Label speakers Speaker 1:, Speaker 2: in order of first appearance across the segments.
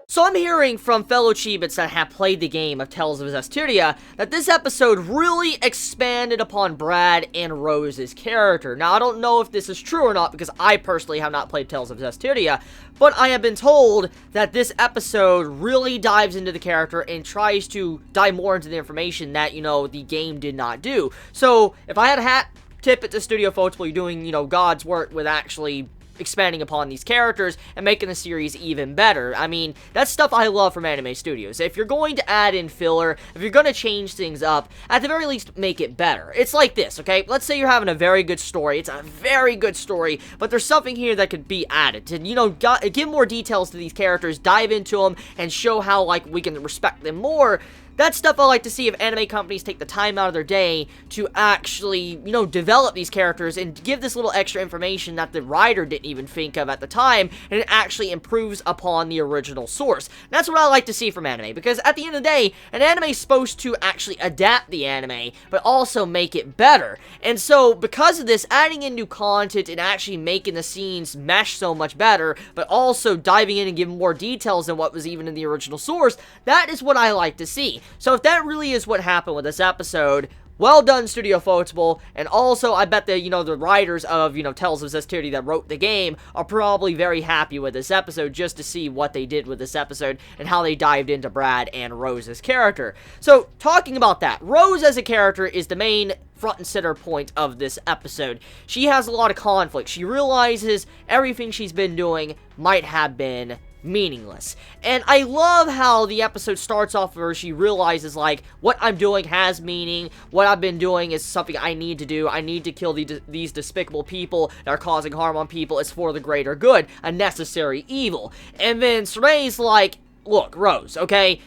Speaker 1: So I'm hearing from fellow Chibits that have played the game of Tales of Zestiria that this episode really expanded upon Brad and Rose's character. Now, I don't know if this is true or not because I personally have not played Tales of Zestiria, but I have been told that this episode really dives into the character and tries to dive more into the information that, the game did not do. So, if I had a hat tip at the Studio Folks while you're doing, God's work with actually expanding upon these characters and making the series even better. I mean, that's stuff I love from anime studios. If you're going to add in filler, if you're going to change things up, at the very least, make it better. It's like this, okay? Let's say you're having a very good story. It's a very good story, but there's something here that could be added to, give more details to these characters, dive into them, and show how, we can respect them more. That's stuff I like to see if anime companies take the time out of their day to actually, develop these characters and give this little extra information that the writer didn't even think of at the time, and it actually improves upon the original source. That's what I like to see from anime, because at the end of the day, an anime is supposed to actually adapt the anime, but also make it better. And so, because of this, adding in new content and actually making the scenes mesh so much better, but also diving in and giving more details than what was even in the original source, that is what I like to see. So if that really is what happened with this episode, well done, Studio Folksable, and also I bet the writers of, Tales of Zestiria that wrote the game are probably very happy with this episode just to see what they did with this episode and how they dived into Brad and Rose's character. So, talking about that, Rose as a character is the main front and center point of this episode. She has a lot of conflict. She realizes everything she's been doing might have been meaningless. And I love how the episode starts off where she realizes, what I'm doing has meaning, what I've been doing is something I need to do, I need to kill these despicable people that are causing harm on people, it's for the greater good, a necessary evil. And then Sorey's like, look, Rose, okay,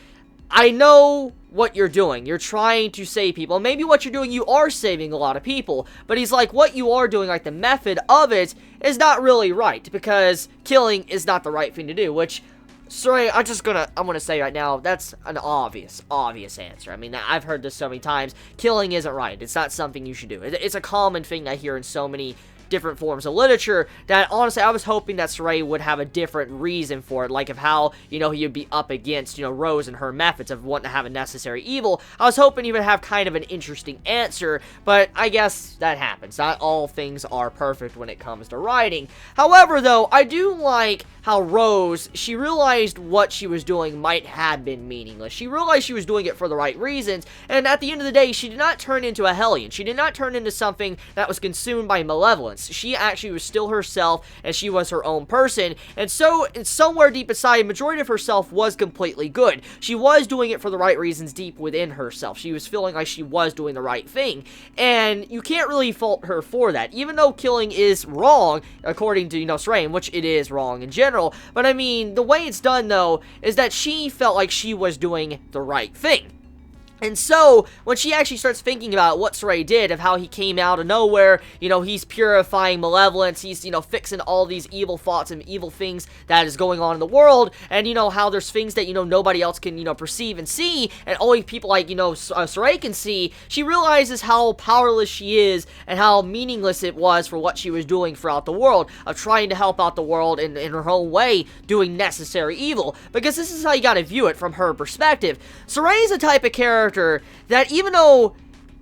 Speaker 1: I know what you're doing. You're trying to save people. Maybe what you're doing, you are saving a lot of people. But he's like, what you are doing, the method of it is not really right. Because killing is not the right thing to do. Which, sorry, I'm gonna say right now, that's an obvious answer. I mean, I've heard this so many times. Killing isn't right. It's not something you should do. It's a common thing I hear in so many different forms of literature that, honestly, I was hoping that Sorey would have a different reason for it, of how, he would be up against, Rose and her methods of wanting to have a necessary evil. I was hoping he would have kind of an interesting answer, but I guess that happens. Not all things are perfect when it comes to writing. However, though, I do like how Rose, she realized what she was doing might have been meaningless. She realized she was doing it for the right reasons, and at the end of the day, she did not turn into a hellion. She did not turn into something that was consumed by malevolence. She actually was still herself, and she was her own person, and so, somewhere deep inside, majority of herself was completely good. She was doing it for the right reasons deep within herself. She was feeling like she was doing the right thing, and you can't really fault her for that, even though killing is wrong, according to, Sorey, which it is wrong in general, but I mean, the way it's done, though, is that she felt like she was doing the right thing. And so, when she actually starts thinking about what Sorey did, of how he came out of nowhere, he's purifying malevolence, he's, fixing all these evil thoughts and evil things that is going on in the world, and, how there's things that, nobody else can, perceive and see, and only people like, Sorey can see, she realizes how powerless she is, and how meaningless it was for what she was doing throughout the world, of trying to help out the world in her own way, doing necessary evil, because this is how you gotta view it from her perspective. Sorey's a type of character that, even though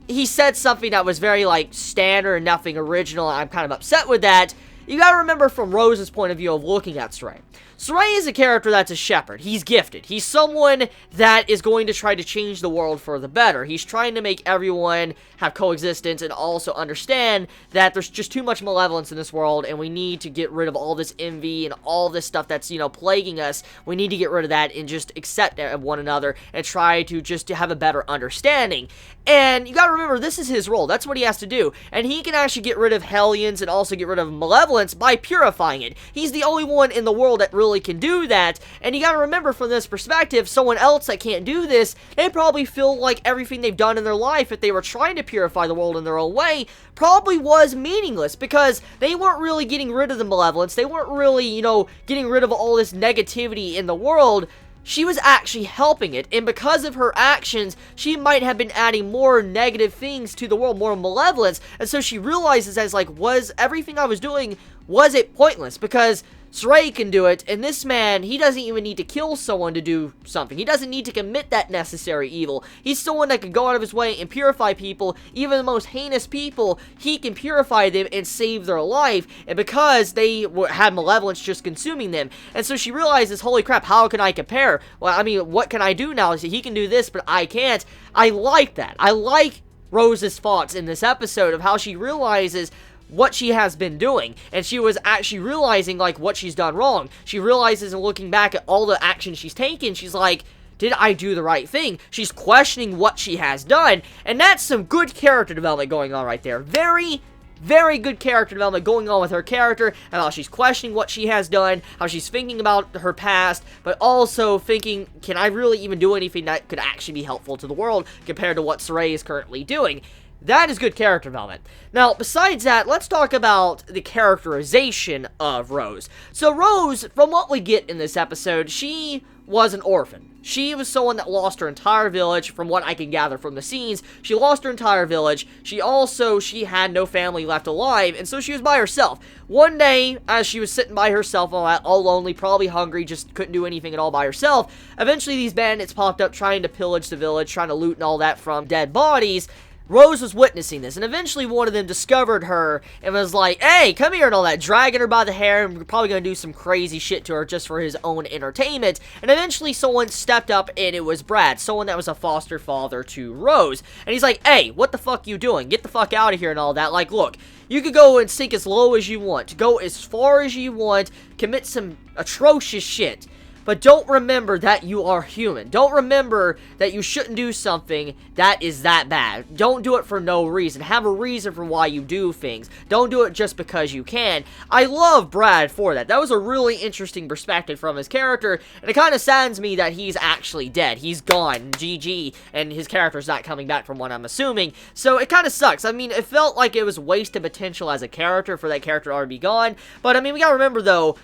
Speaker 1: he said something that was very, standard and nothing original, and I'm kind of upset with that, you gotta remember from Rose's point of view of looking at Sorey. Sorey is a character that's a shepherd. He's gifted. He's someone that is going to try to change the world for the better. He's trying to make everyone have coexistence and also understand that there's just too much malevolence in this world and we need to get rid of all this envy and all this stuff that's, plaguing us. We need to get rid of that and just accept one another and try to just have a better understanding. And you gotta remember, this is his role. That's what he has to do. And he can actually get rid of hellions and also get rid of malevolence by purifying it. He's the only one in the world that really can do that, and you gotta remember from this perspective, someone else that can't do this, they probably feel like everything they've done in their life, if they were trying to purify the world in their own way, probably was meaningless, because they weren't really getting rid of the malevolence, they weren't really, getting rid of all this negativity in the world. She was actually helping it, and because of her actions, she might have been adding more negative things to the world, more malevolence, and so she realizes as, was everything I was doing, was it pointless? Because Sorey can do it, and this man, he doesn't even need to kill someone to do something. He doesn't need to commit that necessary evil. He's someone that can go out of his way and purify people, even the most heinous people. He can purify them and save their life, and because they had malevolence just consuming them. And so she realizes, holy crap, how can I compare? Well, I mean, what can I do now? He can do this, but I can't. I like that. I like Rose's thoughts in this episode of how she realizes what she has been doing, and she was actually realizing, like, what she's done wrong. She realizes, and looking back at all the action she's taken, she's like, did I do the right thing? She's questioning what she has done, and that's some good character development going on right there. Very, very good character development going on with her character, and how she's questioning what she has done, how she's thinking about her past, but also thinking, can I really even do anything that could actually be helpful to the world compared to what Sorey is currently doing? That is good character development. Now, besides that, let's talk about the characterization of Rose. So Rose, from what we get in this episode, she was an orphan. She was someone that lost her entire village, from what I can gather from the scenes. She lost her entire village. She had no family left alive, and so she was by herself. One day, as she was sitting by herself, all lonely, probably hungry, just couldn't do anything at all by herself, eventually these bandits popped up trying to pillage the village, trying to loot and all that from dead bodies. Rose was witnessing this, and eventually one of them discovered her and was like, hey, come here and all that, dragging her by the hair, and probably gonna do some crazy shit to her just for his own entertainment. And eventually someone stepped up, and it was Brad, someone that was a foster father to Rose. And he's like, hey, what the fuck you doing? Get the fuck out of here and all that. Like, look, you could go and sink as low as you want, go as far as you want, commit some atrocious shit, but don't remember that you are human. Don't remember that you shouldn't do something that is that bad. Don't do it for no reason. Have a reason for why you do things. Don't do it just because you can. I love Brad for that. That was a really interesting perspective from his character, and it kind of saddens me that he's actually dead. He's gone, GG, and his character's not coming back from what I'm assuming. So it kind of sucks. I mean, it felt like it was wasted potential as a character for that character to already be gone. But I mean, we gotta remember though,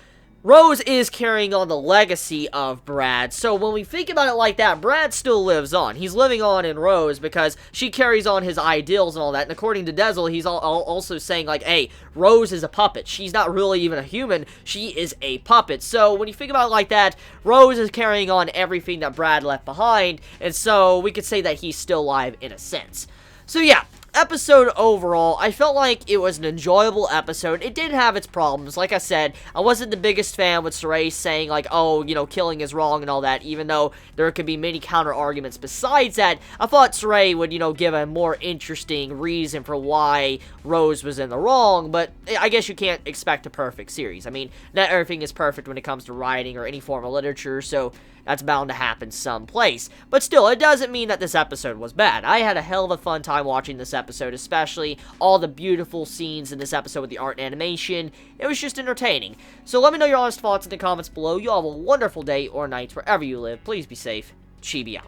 Speaker 1: Rose is carrying on the legacy of Brad, so when we think about it like that, Brad still lives on. He's living on in Rose because she carries on his ideals and all that, and according to Dezel, he's also saying, like, hey, Rose is a puppet. She's not really even a human. She is a puppet. So when you think about it like that, Rose is carrying on everything that Brad left behind, and so we could say that he's still alive in a sense. So yeah, episode overall, I felt like it was an enjoyable episode. It did have its problems. Like I said, I wasn't the biggest fan with Sorey saying, like, oh, you know, killing is wrong and all that, even though there could be many counter-arguments besides that. I thought Sorey would, you know, give a more interesting reason for why Rose was in the wrong, but I guess you can't expect a perfect series. I mean, not everything is perfect when it comes to writing or any form of literature, so that's bound to happen someplace. But still, it doesn't mean that this episode was bad. I had a hell of a fun time watching this episode, especially all the beautiful scenes in this episode with the art and animation. It was just entertaining. So let me know your honest thoughts in the comments below. You all have a wonderful day or night wherever you live. Please be safe. Chibi out.